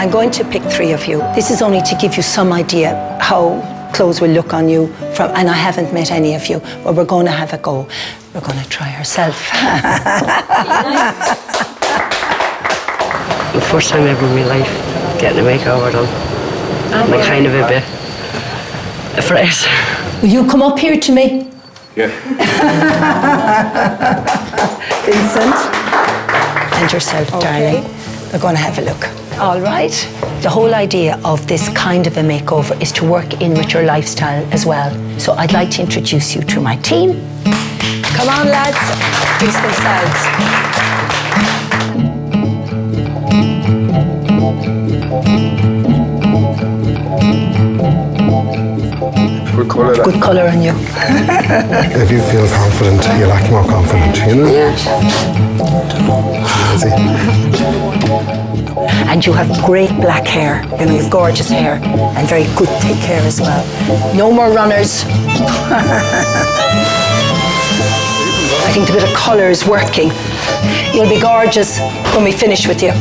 I'm going to pick 3 of you. This is only to give you some idea how clothes will look on you and I haven't met any of you, but we're going to have a go. We're going to try ourselves. The first time ever in my life getting a makeover done. I'm kind of a bit afraid. Will you come up here to me? Yeah. Vincent. And yourself, darling. We're going to have a look. All right. The whole idea of this kind of a makeover is to work in with your lifestyle as well. So I'd like to introduce you to my team. Come on, lads. Face themselves. Good colour on you. If you feel confident, you'll act more confident, you know? Yeah. And you have great black hair. You know, you've gorgeous hair and very good thick hair as well. No more runners. I think the bit of colour is working. You'll be gorgeous when we finish with you.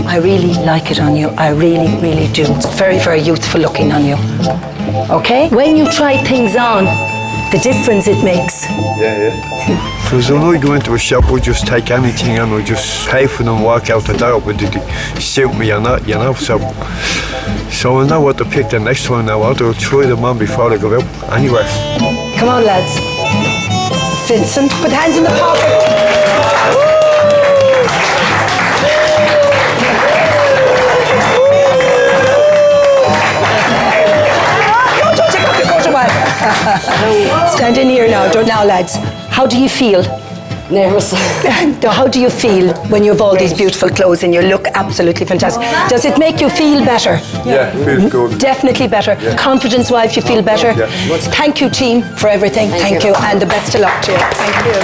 I really like it on you. I really, really do. It's very, very youthful looking on you. Okay? When you try things on, the difference it makes. Yeah. Because when I go into a shop, I just take anything and I just pay for them and walk out the door, but did they suit me or not, you know? So I know what to pick the next one now. I'll try them on before I go out anywhere. Come on, lads. Vincent, put hands in the pocket. Stand in here now, lads. How do you feel? Nervous. How do you feel when you have all these beautiful clothes and you look absolutely fantastic? Does it make you feel better? Yeah, feels good. Definitely better. Yeah. Confidence-wise, you feel better? Yeah. Thank you, team, for everything. Thank you. And the best of luck to you. Thank you.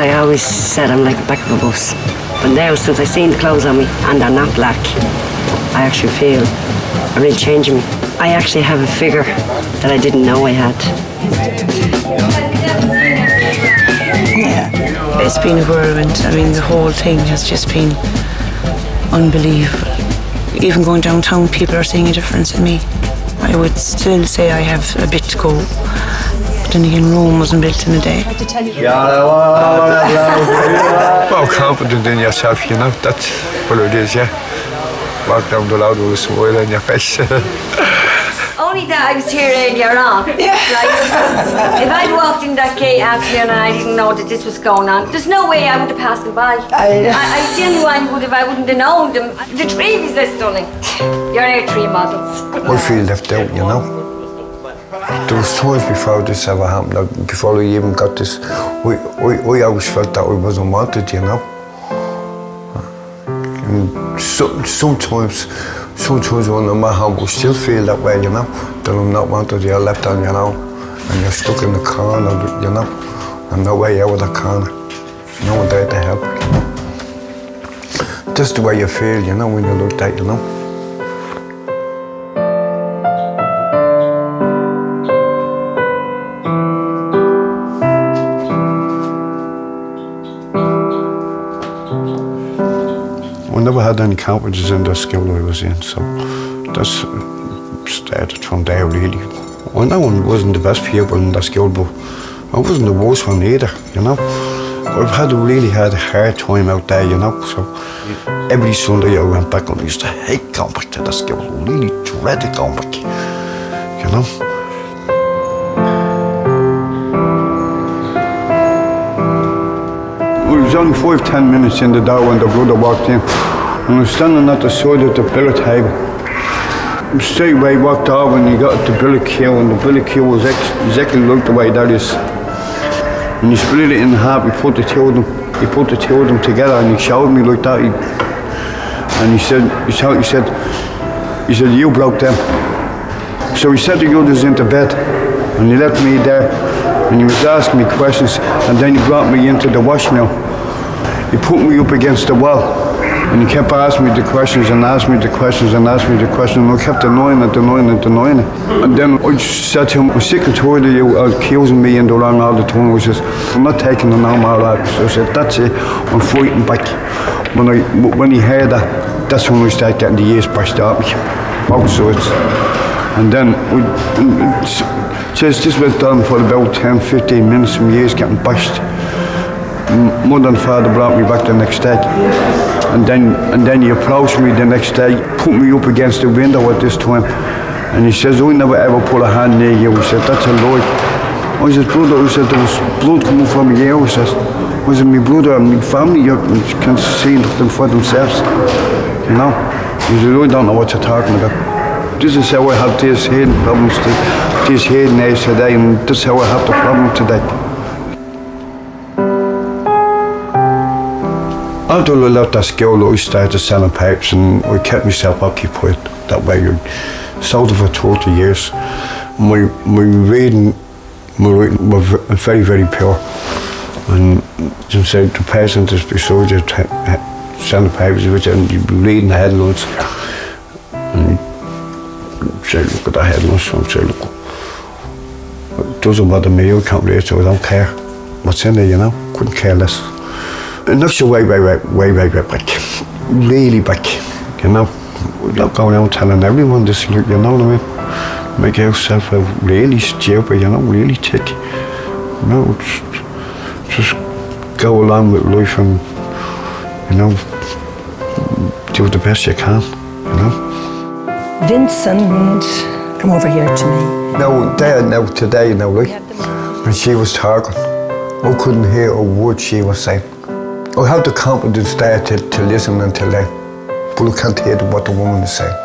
I always said I'm like the back of a bus. But now, since I've seen the clothes on me and they're not black, I actually feel a real change in me. I actually have a figure that I didn't know I had. Yeah, it's been a whirlwind. I mean, the whole thing has just been unbelievable. Even going downtown, people are seeing a difference in me. I would still say I have a bit to go. But then again, Rome wasn't built in a day. Well, confident in yourself, you know, that's what it is, yeah. Walk down the road with a smile on your face. Only that I was here earlier on. Yeah. Like, if I'd walked in that gate actually and I didn't know that this was going on, there's no way I would have passed them by. I genuinely would have, I wouldn't have known them. The trees are stunning. You're our 3 models. I feel left out, you know. There was times before this ever happened, like before we even got this, I always felt that I wasn't wanted, you know. And sometimes when I'm at home, I still feel that way, you know, that I'm not wanted, you're left on, you know, and you're stuck in the corner, you know, and no way out of the corner, no one there to help, you know. Just the way you feel, you know, when you look that, you know. I never had any confidence in the school I was in, so that's started from there really. I know I wasn't the best pupil in the school, but I wasn't the worst one either, you know. I've really had a hard time out there, you know, so every Sunday I went back and I used to hate going back to the school, really dreaded going back, you know. It was only 5-10 minutes in the door when the brother walked in. And I was standing at the side of the billet table. Straight away walked over and he got the billet queue, and the billet queue was exactly like the way that is. And he split it in half, he put the two of them together and he showed me like that. And he said, you broke them. So he set the others into bed and he left me there and he was asking me questions, and then he brought me into the wash mill. He put me up against the wall and he kept asking me the questions and asked me the questions and asked me the questions, and I kept denying it. And then I just said to him, I'm sick and tired of you accusing me in the wrong all the time. I says, I'm not taking the no more, lad. So I said, that's it, I'm fighting back. When he heard that, that's when we started getting the ears bashed out me, both sides. And then this went on for about 10-15 minutes, my ears getting bashed. Mother and father brought me back the next day. And then he approached me the next day, put me up against the window at this time. And he says, I never ever put a hand near you. He said, that's a lie. I said, brother, I said, there was blood coming from my ear. He says, was it my brother and my family? You can see them for themselves. You know? He said, I don't know what you're talking about. This is how I have these hearing problems, these hearing aids today, and this is how I have the problem today. After I left that school, I started selling pipes and I kept myself occupied that way. I sold it for 30 years. My reading was very, very poor. And so the person just beside you selling pipes and you'd be reading the headlines. And you'd say, look at the headlines. And I'd say, look, it doesn't bother me, I can't read, so I don't care what's in there, you know, couldn't care less. And that's way back, really back, you know. Without going out telling everyone this, you know what I mean? Make yourself really stupid, you know, really thick. You know, just go along with life and, you know, do the best you can, you know. Vincent, come over here to me. Today, when she was talking, I couldn't hear a word she was saying. I have the confidence there to listen until then, but I can't hear what the woman is saying.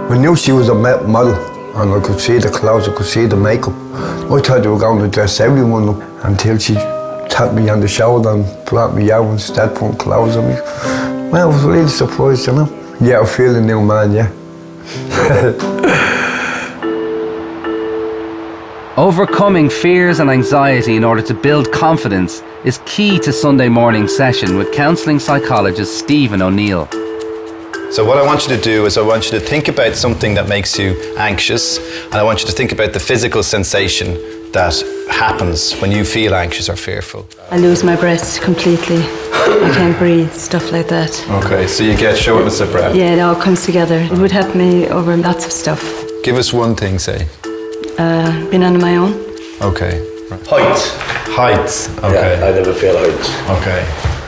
I knew she was a model, and I could see the clothes, I could see the makeup. I thought they were going to dress everyone up until she tapped me on the shoulder and brought me out and started putting clothes on me. Man, I was really surprised, you know. Yeah, I feel a new man, yeah. Overcoming fears and anxiety in order to build confidence is key to Sunday morning session with counselling psychologist Stephen O'Neill. So what I want you to do is I want you to think about something that makes you anxious, and I want you to think about the physical sensation that happens when you feel anxious or fearful. I lose my breath completely. I can't breathe, stuff like that. Okay, so you get shortness of breath. Yeah, it all comes together. It would help me over lots of stuff. Give us one thing, say. Been on my own. Okay. Heights. Okay. Yeah, I never feel heights. Okay.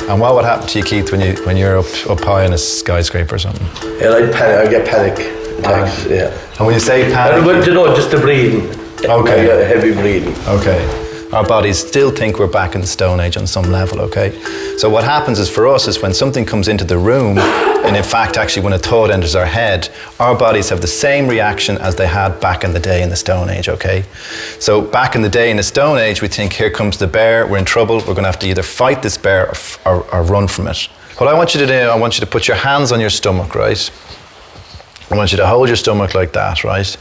And what would happen to you, Keith, when you're up high in a skyscraper or something? Yeah, I get panic attacks. Yeah. And when you say panic, but you know, just the breathing. Okay. Heavy breathing. Okay. Our bodies still think we're back in the Stone Age on some level, okay? So what happens is for us is when something comes into the room, and in fact actually when a thought enters our head, our bodies have the same reaction as they had back in the day in the Stone Age, okay? So back in the day in the Stone Age, we think, here comes the bear, we're in trouble, we're gonna have to either fight this bear or run from it. What I want you to do, I want you to put your hands on your stomach, right? I want you to hold your stomach like that, right?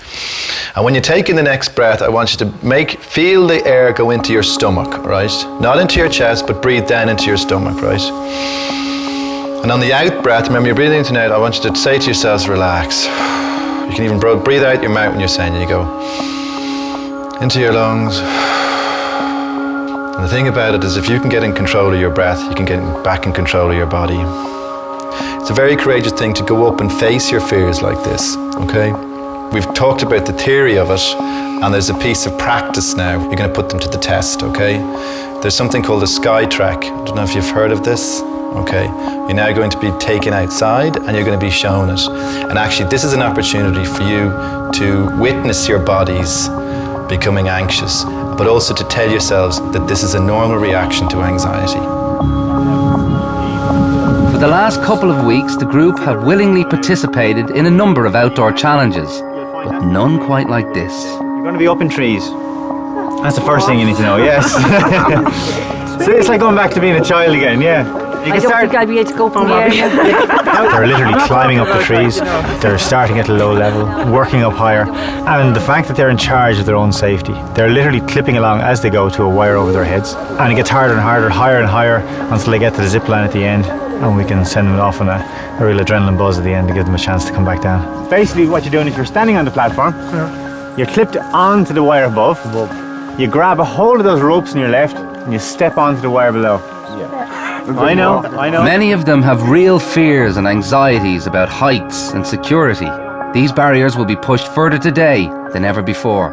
And when you take in the next breath, I want you to feel the air go into your stomach, right? Not into your chest, but breathe down into your stomach, right? And on the out breath, remember you're breathing in and out, I want you to say to yourselves, relax. You can even breathe out your mouth when you're saying it. You go into your lungs. And the thing about it is if you can get in control of your breath, you can get back in control of your body. It's a very courageous thing to go up and face your fears like this, okay? We've talked about the theory of it, and there's a piece of practice now. You're going to put them to the test, okay? There's something called a SkyTrack. I don't know if you've heard of this, okay? You're now going to be taken outside and you're going to be shown it. And actually, this is an opportunity for you to witness your bodies becoming anxious, but also to tell yourselves that this is a normal reaction to anxiety. For the last couple of weeks, the group have willingly participated in a number of outdoor challenges, but none quite like this. You're going to be up in trees. That's the first thing you need to know, yes. So it's like going back to being a child again, yeah. I don't think I'll be able to go from here. They're literally climbing up the trees, they're starting at a low level, working up higher, and the fact that they're in charge of their own safety. They're literally clipping along as they go to a wire over their heads, and it gets harder and harder, higher and higher, until they get to the zip line at the end, and we can send them off on a real adrenaline buzz at the end to give them a chance to come back down. Basically what you're doing is you're standing on the platform, you're clipped onto the wire above, you grab a hold of those ropes on your left, and you step onto the wire below. I know. Many of them have real fears and anxieties about heights and security. These barriers will be pushed further today than ever before.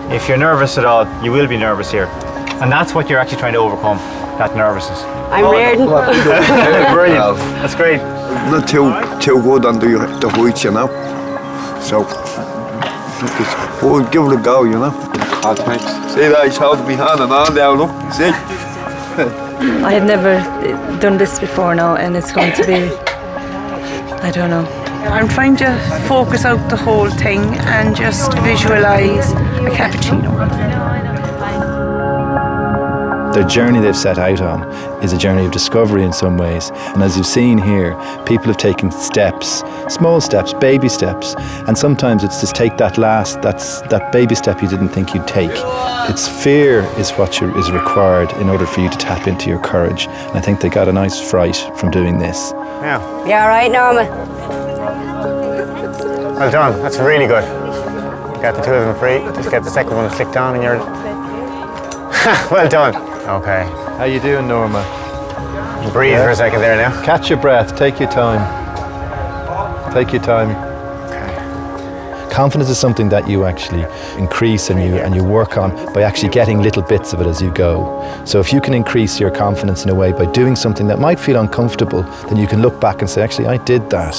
If you're nervous at all, you will be nervous here. And that's what you're actually trying to overcome, that nervousness. I'm Reardon. Brilliant. That's great. Not too good on the heights, you know. So, we'll give it a go, you know. Oh, thanks. See that, he's holding me hand and on now, look. See? I have never done this before now, and it's going to be, I don't know. I'm trying to focus out the whole thing and just visualise a cappuccino. The journey they've set out on is a journey of discovery in some ways. And as you've seen here, people have taken steps, small steps, baby steps. And sometimes it's just take that that baby step you didn't think you'd take. It's fear is what is required in order for you to tap into your courage. And I think they got a nice fright from doing this. Yeah. You all right, Norma? Well done. That's really good. Got the two of them free. Just get the second one flicked on and you're... Well done. Okay. How you doing, Norma? Breathe for a second there now. Catch your breath. Take your time. Take your time. Okay. Confidence is something that you actually increase and you work on by actually getting little bits of it as you go. So if you can increase your confidence in a way by doing something that might feel uncomfortable, then you can look back and say, actually, I did that.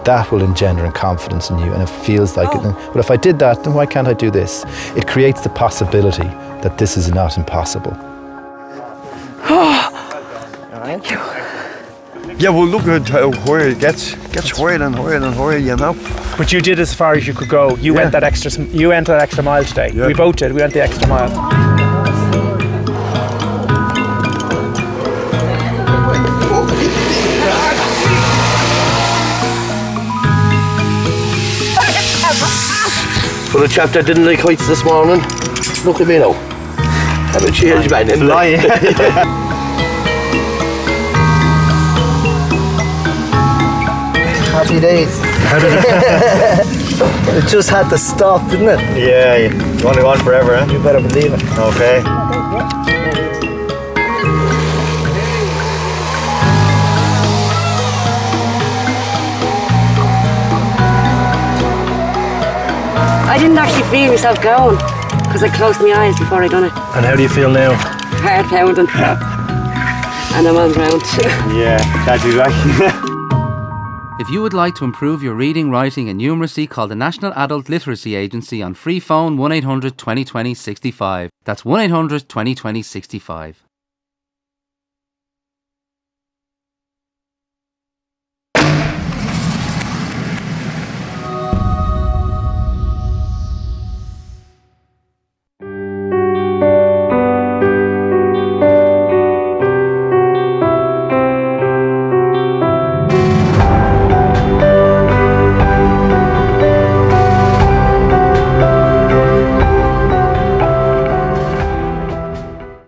That will engender confidence in you, and it feels like it. But if I did that, then why can't I do this? It creates the possibility that this is not impossible. Yeah, well, look at how higher it gets higher and higher and higher, you know. But you did as far as you could go. You went that extra mile today. Yeah. We both did. We went the extra mile. For a chap that didn't like heights this morning, look at me now. Have a change, man. Happy days. It just had to stop, didn't it? Yeah, you want to go on forever, huh? You better believe it. Okay. I didn't actually feel myself going because I closed my eyes before I done it. And how do you feel now? Heart pounding. And I'm on ground. Yeah, glad to be back. If you would like to improve your reading, writing and numeracy, call the National Adult Literacy Agency on free phone 1800 2020 65. That's 1800 2020 65.